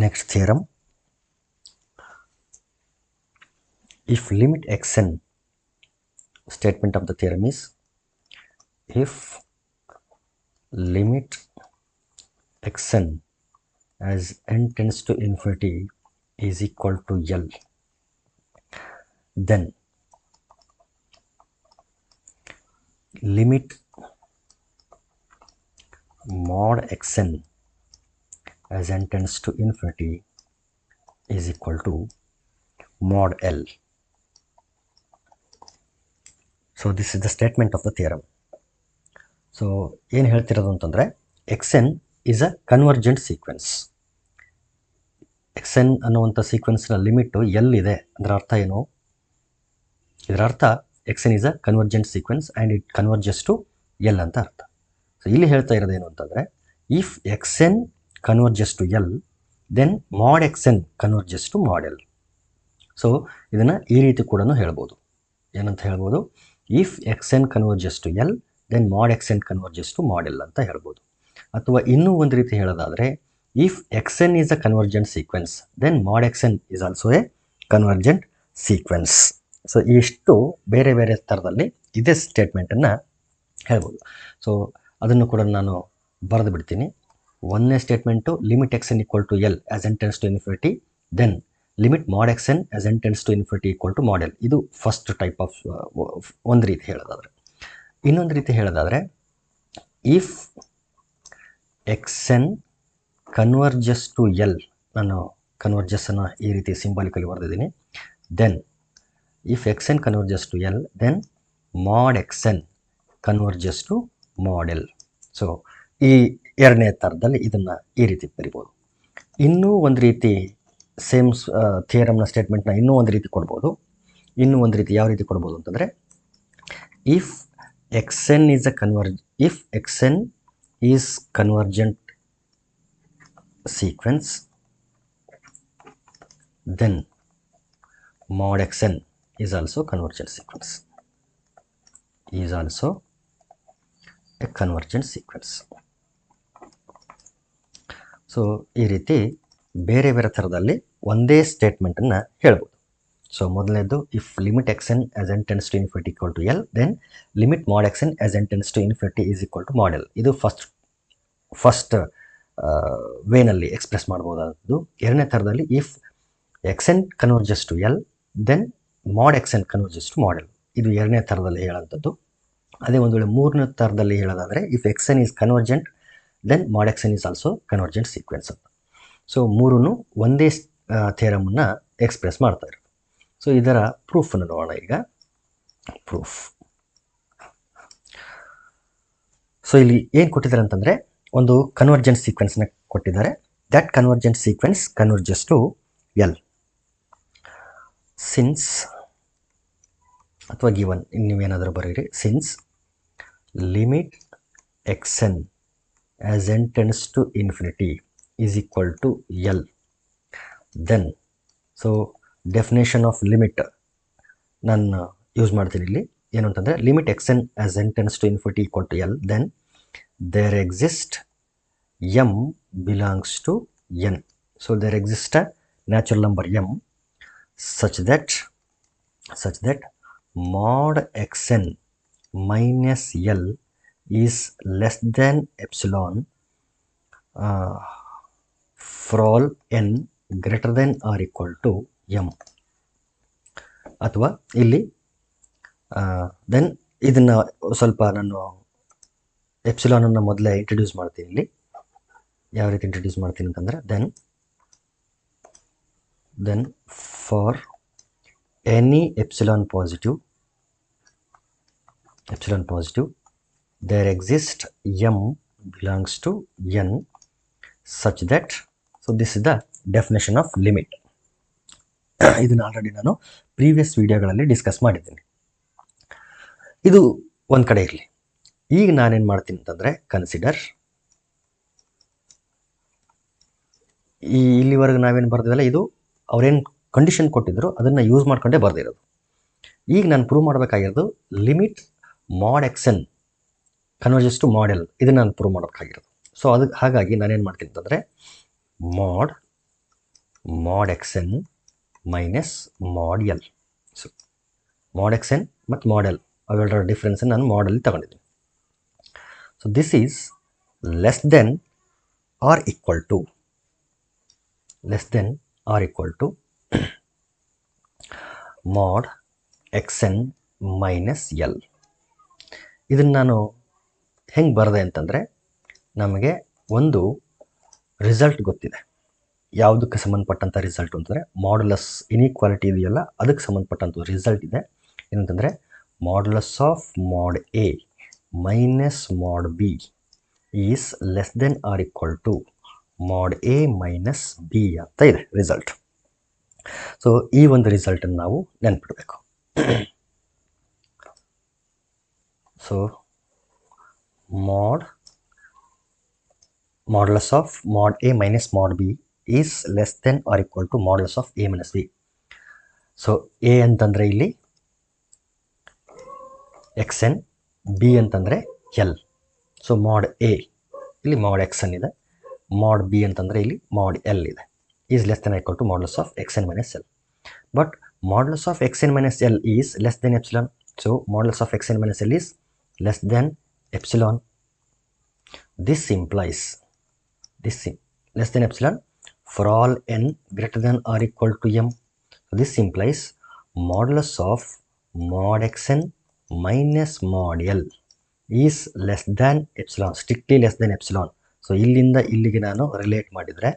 Next theorem, if limit xn, statement of the theorem is if limit xn as n tends to infinity is equal to L, then limit mod xn as n tends to infinity is equal to mod L. So this is the statement of the theorem. So ಏನು ಹೇಳ್ತಿರೋದು ಅಂತಂದರೆ xn is a convergent sequence. xn ಅನ್ನುವಂಥ ಸೀಕ್ವೆನ್ಸ್ನ limit L ಇದೆ. ಅದರ ಅರ್ಥ ಏನು? ಇದರ ಅರ್ಥ xn is a convergent sequence and it converges to L ಅಂತ ಅರ್ಥ. ಸೊ ಇಲ್ಲಿ ಹೇಳ್ತಾ ಇರೋದು ಏನು ಅಂತಂದರೆ if xn converges to L, then mod xn converges to mod L. So ಇದನ್ನು ಈ ರೀತಿ ಕೂಡ ಹೇಳ್ಬೋದು. ಏನಂತ ಹೇಳ್ಬೋದು? If xn converges to L, then mod xn converges to mod L ಅಂತ ಹೇಳ್ಬೋದು. ಅಥವಾ ಇನ್ನೂ ಒಂದು ರೀತಿ ಹೇಳೋದಾದರೆ if xn is a convergent sequence, then mod xn is also a convergent sequence. So ಇಷ್ಟು ಬೇರೆ ಬೇರೆ ಥರದಲ್ಲಿ ಇದೇ ಸ್ಟೇಟ್ಮೆಂಟನ್ನು ಹೇಳ್ಬೋದು. ಸೊ ಅದನ್ನು ಕೂಡ ನಾನು ಬರೆದು ಬಿಡ್ತೀನಿ. ಒಂದನೇ statement limit xn equal to L as n tends to infinity, then limit mod xn as n tends to infinity equal to mod L. ಇದು ಫಸ್ಟ್ ಟೈಪ್ ಆಫ್ ಒಂದು ರೀತಿ ಹೇಳೋದಾದರೆ. ಇನ್ನೊಂದು ರೀತಿ ಹೇಳೋದಾದರೆ if xn converges to L, ನಾನು ಕನ್ವರ್ಜಸ್ಸನ್ನು ಈ ರೀತಿ ಸಿಂಬಾಲಿಕಲಿ ಬರೆದಿದ್ದೀನಿ. Then if xn converges to L, then mod xn converges to mod L. So ಈ ಎರಡನೇ ಥರದಲ್ಲಿ ಇದನ್ನು ಈ ರೀತಿ ಬರಿಬೋದು. ಇನ್ನೂ ಒಂದು ರೀತಿ ಸೇಮ್ ಥಿಯರಮ್ನ ಸ್ಟೇಟ್ಮೆಂಟ್ನ ಇನ್ನೂ ಒಂದು ರೀತಿ ಕೊಡ್ಬೋದು. ಇನ್ನೂ ಒಂದು ರೀತಿ ಯಾವ ರೀತಿ ಕೊಡ್ಬೋದು ಅಂತಂದರೆ if xn is convergent sequence, then mod xn is also convergent sequence. Is also a convergent sequence. So ಈ ರೀತಿ ಬೇರೆ ಬೇರೆ ಥರದಲ್ಲಿ ಒಂದೇ ಸ್ಟೇಟ್ಮೆಂಟನ್ನು ಹೇಳ್ಬೋದು. ಸೊ ಮೊದಲನೇದು if limit xn as n tends to infinity equal to L, then limit mod xn as n tends to infinity is equal to mod L. ಇದು ಫಸ್ಟ್ ವೇನಲ್ಲಿ ಎಕ್ಸ್ಪ್ರೆಸ್ ಮಾಡ್ಬೋದಾದ್ದು. ಎರಡನೇ ಥರದಲ್ಲಿ if xn converges to L, then mod xn converges to mod L. ಇದು ಎರಡನೇ ಥರದಲ್ಲಿ ಹೇಳೋಂಥದ್ದು. ಅದೇ ಒಂದು ವೇಳೆ ಮೂರನೇ ಥರದಲ್ಲಿ ಹೇಳೋದಾದರೆ if xn is convergent, then mod xn is also convergent sequence ಅಂತ. ಸೊ ಮೂರೂ ಒಂದೇ ಥಿಯರಮನ್ನು ಎಕ್ಸ್ಪ್ರೆಸ್ ಮಾಡ್ತಾ ಇರೋದು. ಸೊ ಇದರ ಪ್ರೂಫನ್ನು ನೋಡೋಣ ಈಗ. ಪ್ರೂಫ್. ಸೊ ಇಲ್ಲಿ ಏನು ಕೊಟ್ಟಿದ್ದಾರೆ ಅಂತಂದರೆ ಒಂದು ಕನ್ವರ್ಜೆಂಟ್ ಸೀಕ್ವೆನ್ಸ್ನ ಕೊಟ್ಟಿದ್ದಾರೆ. That convergent sequence converges to L since, ಅಥವಾ ಗಿವನ್ ನೀವೇನಾದರೂ ಬರೀರಿ, since limit xn as n tends to infinity is equal to L, then so definition of limit ನಾನು ಯೂಸ್ ಮಾಡ್ತೀನಿ ಇಲ್ಲಿ. ಏನು ಅಂತಂದರೆ limit xn as n tends to infinity equal to L, then there exist m belongs to n. So there exist a natural number m such that mod xn minus L is less than epsilon for all n greater than or equal to m. ಅಥವಾ ಇಲ್ಲಿ then ಇದನ್ನು ಸ್ವಲ್ಪ ನಾನು ಎಪ್ಸಿಲಾನನ್ನು ಮೊದಲೇ introduce ಮಾಡ್ತೀನಿ. ಇಲ್ಲಿ ಯಾವ ರೀತಿ ಇಂಟ್ರಡ್ಯೂಸ್ ಮಾಡ್ತೀನಿ ಅಂತಂದರೆ then for any epsilon positive there exists m belongs to n such that, so this is the definition of limit. ಇದನ್ನು ಆಲ್ರೆಡಿ ನಾನು ಪ್ರೀವಿಯಸ್ ವಿಡಿಯೋಗಳಲ್ಲಿ ಡಿಸ್ಕಸ್ ಮಾಡಿದ್ದೀನಿ. ಇದು ಒಂದು ಕಡೆ ಇರಲಿ. ಈಗ ನಾನೇನು ಮಾಡ್ತೀನಿ ಅಂತಂದರೆ ಕನ್ಸಿಡರ್ ಇಲ್ಲಿವರೆಗೆ ನಾವೇನು ಬರೆದಿವಲ್ಲ, ಇದು ಅವರೇನು ಕಂಡೀಷನ್ ಕೊಟ್ಟಿದ್ರು ಅದನ್ನು ಯೂಸ್ ಮಾಡ್ಕೊಂಡೇ ಬರೆದಿರೋದು. ಈಗ ನಾನು ಪ್ರೂವ್ ಮಾಡಬೇಕಾಗಿರೋದು limit mod xn converges to mod L. ಇದನ್ನು ನಾನು ಪ್ರೂವ್ ಮಾಡಬೇಕಾಗಿರೋದು. ಸೊ ಹಾಗಾಗಿ ನಾನೇನು ಮಾಡ್ತೀನಿ ಅಂತಂದರೆ mod mod xn minus mod l. So mod xn ಮತ್ತು mod l ಅವೆರಡರ ಡಿಫ್ರೆನ್ಸ್ ನಾನು ಮಾಡಲ್ಲಿ ತಗೊಂಡಿದ್ದೀನಿ. So this is less than or equal to mod xn minus l. ಇದನ್ನು ನಾನು ಹೆಂಗೆ ಬರದೆ ಅಂತಂದರೆ, ನಮಗೆ ಒಂದು ರಿಸಲ್ಟ್ ಗೊತ್ತಿದೆ. ಯಾವುದಕ್ಕೆ ಸಂಬಂಧಪಟ್ಟಂಥ ರಿಸಲ್ಟ್ ಅಂತಂದರೆ ಮಾಡ್ಯುಲಸ್ ಇನ್ಇಕ್ವಾಲಿಟಿ ಇದೆಯಲ್ಲ ಅದಕ್ಕೆ ಸಂಬಂಧಪಟ್ಟಂಥ ರಿಸಲ್ಟ್ ಇದೆ. ಏನಂತಂದರೆ modulus of mod a minus mod b is less than or equal to mod a minus b ಅಂತ ಇದೆ ರಿಸಲ್ಟ್. ಸೊ ಈ ಒಂದು ರಿಸಲ್ಟನ್ನು ನಾವು ನೆನ್ಪಿಡಬೇಕು. So modulus of mod a minus mod b is less than or equal to modulus of a minus b. So a ಅಂತಂದರೆ ಇಲ್ಲಿ xn, b ಅಂತಂದರೆ l. ಸೊ mod a ಇಲ್ಲಿ mod xn ಇದೆ, mod b ಅಂತಂದರೆ ಇಲ್ಲಿ mod l ಇದೆ. Is less than equal to modulus of xn minus l. But modulus of xn minus l is less than epsilon. So modulus of xn minus l is less than epsilon. This implies less than epsilon for all n greater than or equal to m. So this implies modulus of mod xn minus mod l is less than epsilon, strictly less than epsilon. So ಇಲ್ಲಿಂದ ಇಲ್ಲಿಗೆ ನಾನು relate ಮಾಡಿದರೆ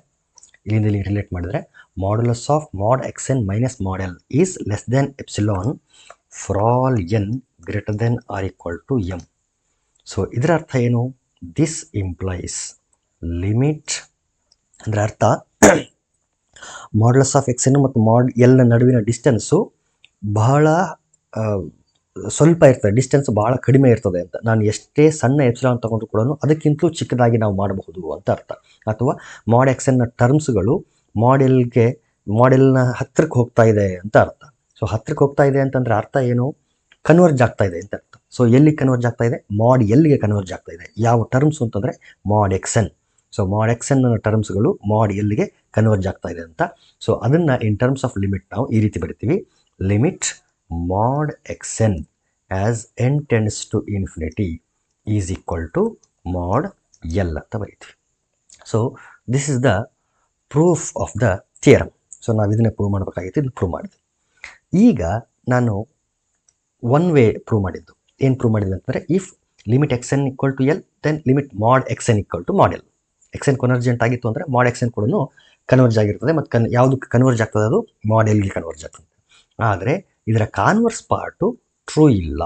modulus of mod xn minus mod l is less than epsilon for all n greater than or equal to m. So ಇದರ ಅರ್ಥ ಏನು? This implies limit ಅಂದರೆ ಅರ್ಥ modulus of ಎಕ್ಸನ್ ಮತ್ತು mod l ನಡುವಿನ ಡಿಸ್ಟೆನ್ಸು ಬಹಳ ಸ್ವಲ್ಪ ಇರ್ತದೆ, ಡಿಸ್ಟೆನ್ಸ್ ಬಹಳ ಕಡಿಮೆ ಇರ್ತದೆ ಅಂತ. ನಾನು ಎಷ್ಟೇ ಸಣ್ಣ ಎಪ್ಸಿಲಾನ್ ತಗೊಂಡ್ರು ಕೂಡ ಅದಕ್ಕಿಂತಲೂ ಚಿಕ್ಕದಾಗಿ ನಾವು ಮಾಡಬಹುದು ಅಂತ ಅರ್ಥ. ಅಥವಾ mod xn ಟರ್ಮ್ಸ್ಗಳು mod lನ ಹತ್ತಿರಕ್ಕೆ ಹೋಗ್ತಾ ಇದೆ ಅಂತ ಅರ್ಥ. ಸೊ ಹತ್ತಿರಕ್ಕೆ ಹೋಗ್ತಾ ಇದೆ ಅಂತಂದರೆ ಅರ್ಥ ಏನು? ಕನ್ವರ್ಜ್ ಆಗ್ತಾ ಇದೆ ಅಂತ ಅರ್ಥ. ಸೊ ಎಲ್ಲಿ ಕನ್ವರ್ಜ್ ಆಗ್ತಾ ಇದೆ? mod lಗೆ ಕನ್ವರ್ಜ್ ಆಗ್ತಾ ಇದೆ. ಯಾವ ಟರ್ಮ್ಸ್ ಅಂತಂದರೆ mod xn. So mod xn ಟರ್ಮ್ಸ್ಗಳು mod lಗೆ ಕನ್ವರ್ಜ್ ಆಗ್ತಾ ಇದೆ ಅಂತ. ಸೊ ಅದನ್ನು ಇನ್ ಟರ್ಮ್ಸ್ ಆಫ್ ಲಿಮಿಟ್ ನಾವು ಈ ರೀತಿ ಬರಿತೀವಿ, limit mod xn as n tends to infinity is equal to mod l ಅಂತ ಬರಿತೀವಿ. So this is the proof of the theorem. So ನಾವು ಇದನ್ನೇ ಪ್ರೂವ್ ಮಾಡಬೇಕಾಗಿತ್ತು, ಇದು ಪ್ರೂವ್ ಮಾಡಿದ್ವಿ. ಈಗ ನಾನು ಒನ್ ವೇ ಪ್ರೂವ್ ಮಾಡಿದ್ದು ಏನು ಪ್ರೂವ್ ಮಾಡಿದ್ವಿ ಅಂತಂದರೆ, if limit xn equal to l then limit mod xn equal to mod l. xn convergent ಆಗಿತ್ತು ಅಂದರೆ mod xn ಕೂಡ ಕನ್ವರ್ಜ್ ಆಗಿರ್ತದೆ. ಮತ್ತು ಯಾವುದಕ್ಕೆ ಕನ್ವರ್ಜ್ ಆಗ್ತದೆ? ಅದು mod lಗೆ ಕನ್ವರ್ಜ್ ಆಗ್ತದೆ. ಆದರೆ ಇದರ ಕಾನ್ವರ್ಸ್ ಪಾರ್ಟು ಟ್ರೂ ಇಲ್ಲ.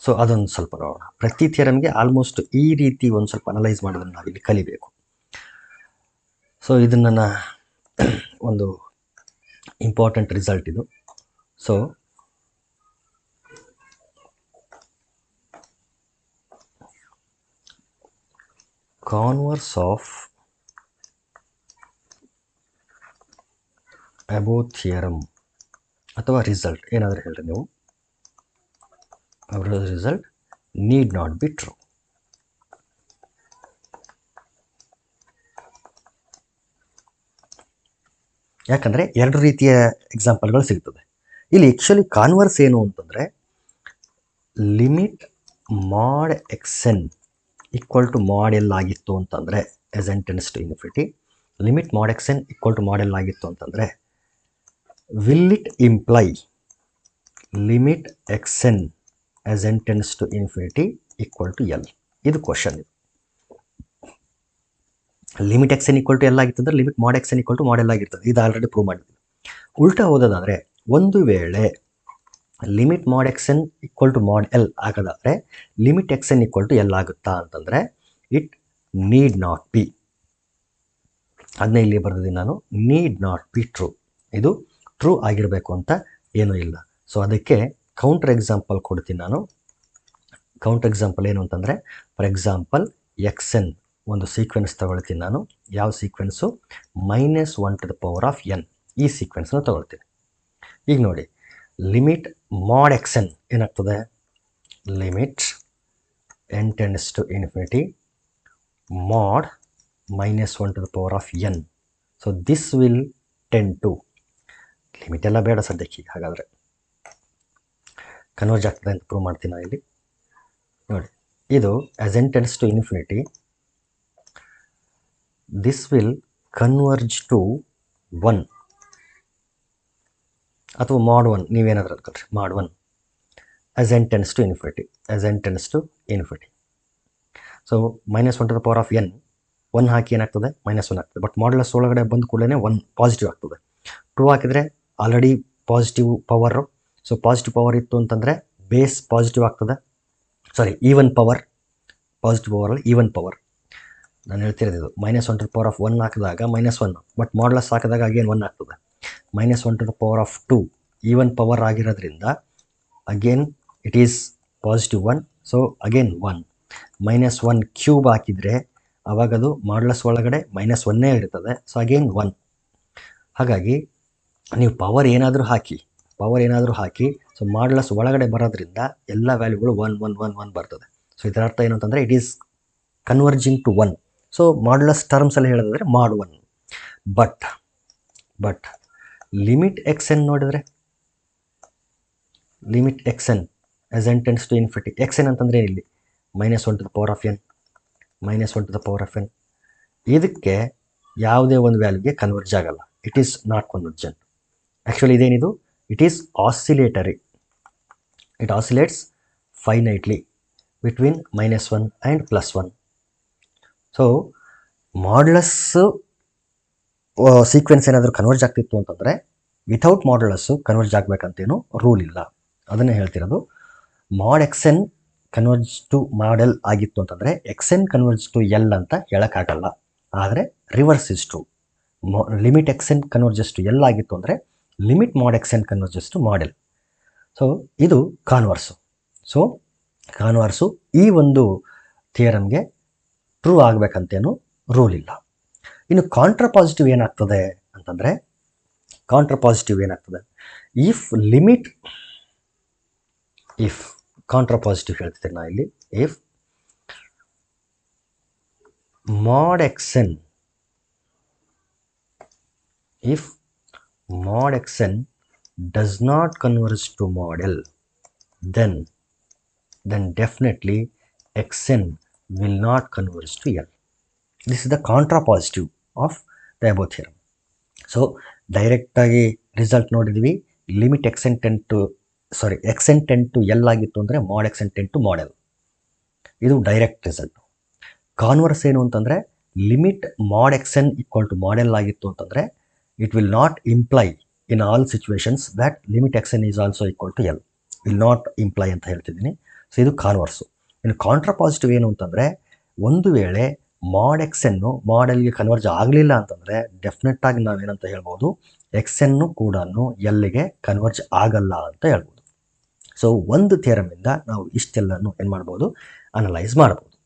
ಸೊ ಅದೊಂದು ಸ್ವಲ್ಪ ನೋಡೋಣ. ಪ್ರತಿ ಥಿಯರಮ್ಗೆ ಆಲ್ಮೋಸ್ಟ್ ಈ ರೀತಿ ಒಂದು ಸ್ವಲ್ಪ ಅನಲೈಸ್ ಮಾಡೋದನ್ನು ನಾವಿಲ್ಲಿ ಕಲಿಬೇಕು. ಸೊ ಇದು ನನ್ನ ಒಂದು ಇಂಪಾರ್ಟೆಂಟ್ ರಿಸಲ್ಟ್ ಇದು. So converse of above theorem ಅಥವಾ ರಿಸಲ್ಟ್ ಏನಾದರೂ ಹೇಳ್ರಿ ನೀವು, ಅವರ result need not be true. ಯಾಕಂದರೆ ಎರಡು ರೀತಿಯ ಎಕ್ಸಾಂಪಲ್ಗಳು ಸಿಗ್ತದೆ ಇಲ್ಲಿ. ಆ್ಯಕ್ಚುಲಿ ಕಾನ್ವರ್ಸ್ ಏನು ಅಂತಂದರೆ, limit mod xn equal to mod l ಆಗಿತ್ತು ಅಂತಂದರೆ as n tends to infinity, limit mod xn equal to mod l ಆಗಿತ್ತು ಅಂತಂದರೆ will it imply limit xn as n tends to infinity equal to l? ಇದು question. ಇದು limit xn equal to l ಆಗಿತ್ತಂದ್ರೆ limit mod xn equal to mod l ಆಗಿರ್ತದೆ. ಇದು already prove ಮಾಡಿದ್ವಿ. ಉಲ್ಟಾ ಓದೋದಾದರೆ, ಒಂದು ವೇಳೆ limit mod xn equal to mod l ಆಗೋದಾದರೆ limit xn equal to l ಆಗುತ್ತಾ ಅಂತಂದರೆ ಇಟ್ ನೀಡ್ ನಾಟ್ ಬಿ. ಅದನ್ನೇ ಇಲ್ಲಿ ಬರೆದಿದ್ದೀನಿ ನಾನು, ನೀಡ್ ನಾಟ್ ಬಿ ಟ್ರೂ. ಇದು ಟ್ರೂ ಆಗಿರಬೇಕು ಅಂತ ಏನೂ ಇಲ್ಲ. ಸೊ ಅದಕ್ಕೆ ಕೌಂಟರ್ ಎಕ್ಸಾಂಪಲ್ ಕೊಡ್ತೀನಿ ನಾನು. ಕೌಂಟರ್ ಎಕ್ಸಾಂಪಲ್ ಏನು ಅಂತಂದರೆ, ಫಾರ್ ಎಕ್ಸಾಂಪಲ್ xn ಒಂದು ಸೀಕ್ವೆನ್ಸ್ ತಗೊಳ್ತೀನಿ ನಾನು. ಯಾವ ಸೀಕ್ವೆನ್ಸು? -1n ಈ ಸೀಕ್ವೆನ್ಸ್ನ ತಗೊಳ್ತೀನಿ. ಈಗ ನೋಡಿ, ಲಿಮಿಟ್ mod xn ಏನಾಗ್ತದೆ? Limit n tends to infinity mod -1 to the power of n. So this will tend to, limit ಎಲ್ಲ ಬೇಡ ಸದ್ಯಕ್ಕೆ, ಹಾಗಾದರೆ ಕನ್ವರ್ಜ್ ಆಗ್ತದೆ ಅಂತ ಪ್ರೂವ್ ಮಾಡ್ತೀನಿ ನಾನು ಇಲ್ಲಿ. ನೋಡಿ, ಇದು as n tends to infinity, this will converge to 1 ಅಥವಾ mod 1, ನೀವೇನಾದ್ರೂ ಅನ್ಕೊಳ್ರಿ, mod 1 as n tends to infinity, as n tends to infinity. So -1 to the power of n, 1 ಹಾಕಿ ಏನಾಗ್ತದೆ, -1 ಆಗ್ತದೆ. ಬಟ್ ಮಾಡ್ಯುಲಸ್ ಒಳಗಡೆ ಬಂದ ಕೂಡಲೇ 1 ಪಾಸಿಟಿವ್ ಆಗ್ತದೆ. 2 ಹಾಕಿದರೆ already positive power. So positive power ಇತ್ತು ಅಂತಂದರೆ ಬೇಸ್ ಪಾಸಿಟಿವ್ ಆಗ್ತದೆ, ಸಾರಿ ಈವನ್ ಪವರ್, ಪಾಸಿಟಿವ್ ಪವರಲ್ಲಿ ಈವನ್ ಪವರ್. ನಾನು ಹೇಳ್ತಿರೋದು -1 to the power of 1 ಹಾಕಿದಾಗ -1, ಬಟ್ ಮಾಡ್ಯುಲಸ್ ಹಾಕಿದಾಗ ಅಗೇನ್ 1 ಆಗ್ತದೆ. -1 to the power of 2 even power ಆಗಿರೋದ್ರಿಂದ again it is positive 1, so again 1. -1 cube ಹಾಕಿದರೆ ಆವಾಗದು ಮಾಡ್ಯುಲಸ್ ಒಳಗಡೆ -1 ಇರ್ತದೆ, ಸೊ ಅಗೇನ್ 1. ಹಾಗಾಗಿ ನೀವು ಪವರ್ ಏನಾದರೂ ಹಾಕಿ ಸೊ ಮಾಡ್ಯುಲಸ್ ಒಳಗಡೆ ಬರೋದ್ರಿಂದ ಎಲ್ಲ ವ್ಯಾಲ್ಯೂಗಳು 1 1 1 1 ಬರ್ತದೆ. ಸೊ ಇದರ ಅರ್ಥ ಏನು ಅಂತಂದರೆ it is converging to 1. So modulus ಟರ್ಮ್ಸಲ್ಲಿ ಹೇಳೋದಾದರೆ mod 1. But limit X N ನೋಡಿದರೆ, limit X N as n tends to infinity, X N ಅಂತಂದರೆ ಇಲ್ಲಿ -1 to the power of n, -1 to the power of n. ಇದಕ್ಕೆ ಯಾವುದೇ ಒಂದು ವ್ಯಾಲ್ಯೂಗೆ converge ಆಗಲ್ಲ, it is not convergent. Actually ಇದೇನಿದು, it is oscillatory, it oscillates finitely between -1 and +1. So modulus sequence ಏನಾದರೂ converge ಆಗ್ತಿತ್ತು ಅಂತಂದರೆ ವಿಥೌಟ್ ಮಾಡ್ಯುಲಸ್ಸು ಕನ್ವರ್ಜ್ ಆಗಬೇಕಂತೇನು ರೂಲ್ ಇಲ್ಲ. ಅದನ್ನೇ ಹೇಳ್ತಿರೋದು. mod xn converge to mod l ಆಗಿತ್ತು ಅಂತಂದರೆ xn ಕನ್ವರ್ಜ್ ಟು l ಅಂತ ಹೇಳೋಕ್ಕಾಗಲ್ಲ. ಆದರೆ reverse is true. Limit xn converges to l ಆಗಿತ್ತು ಅಂದರೆ limit mod xn converges to mod l. So ಇದು ಕಾನ್ವರ್ಸು. ಸೊ ಕಾನ್ವರ್ಸು ಈ ಒಂದು ಥಿಯರಮ್ಗೆ ಟ್ರೂ ಆಗಬೇಕಂತೇನು ರೂಲ್ ಇಲ್ಲ. ಇನ್ನು ಕಾಂಟ್ರಾ ಪಾಸಿಟಿವ್ ಏನಾಗ್ತದೆ ಅಂತಂದರೆ, ಇಫ್ ಕಾಂಟ್ರಾ ಪಾಸಿಟಿವ್ ಹೇಳ್ತಿದ್ದೀನಿ ನಾನು ಇಲ್ಲಿ, if mod xn does not converge to mod l, then definitely xn will not converge to l. This is the contrapositive of the above theorem. So ಡೈರೆಕ್ಟಾಗಿ result ನೋಡಿದ್ವಿ, limit xn tend to l ಆಗಿತ್ತು ಅಂದರೆ mod xn tend to mod l. ಇದು direct result. Converse ಏನು ಅಂತಂದರೆ, limit mod xn equal to mod l ಆಗಿತ್ತು ಅಂತಂದರೆ it will not imply in all situations that limit xn is also equal to l, will not imply ಅಂತ ಹೇಳ್ತಿದ್ದೀನಿ. So ಇದು ಕಾನ್ವರ್ಸು. ಇನ್ನು contra positive ಏನು ಅಂತಂದರೆ, ಒಂದು ವೇಳೆ mod xn mod l ಗೆ ಕನ್ವರ್ಜ್ ಆಗಲಿಲ್ಲ ಅಂತಂದರೆ ಡೆಫಿನೆಟ್ಟಾಗಿ ನಾವೇನಂತ ಹೇಳ್ಬೋದು, xn ಕೂಡ ಎಲ್ಲಿಗೆ ಕನ್ವರ್ಜ್ ಆಗಲ್ಲ ಅಂತ ಹೇಳ್ಬೋದು. ಸೊ ಒಂದು ಥಿಯರಮಿಂದ ನಾವು ಇಷ್ಟೆಲ್ಲನೂ ಏನು ಮಾಡ್ಬೋದು, ಅನಲೈಸ್ ಮಾಡ್ಬೋದು.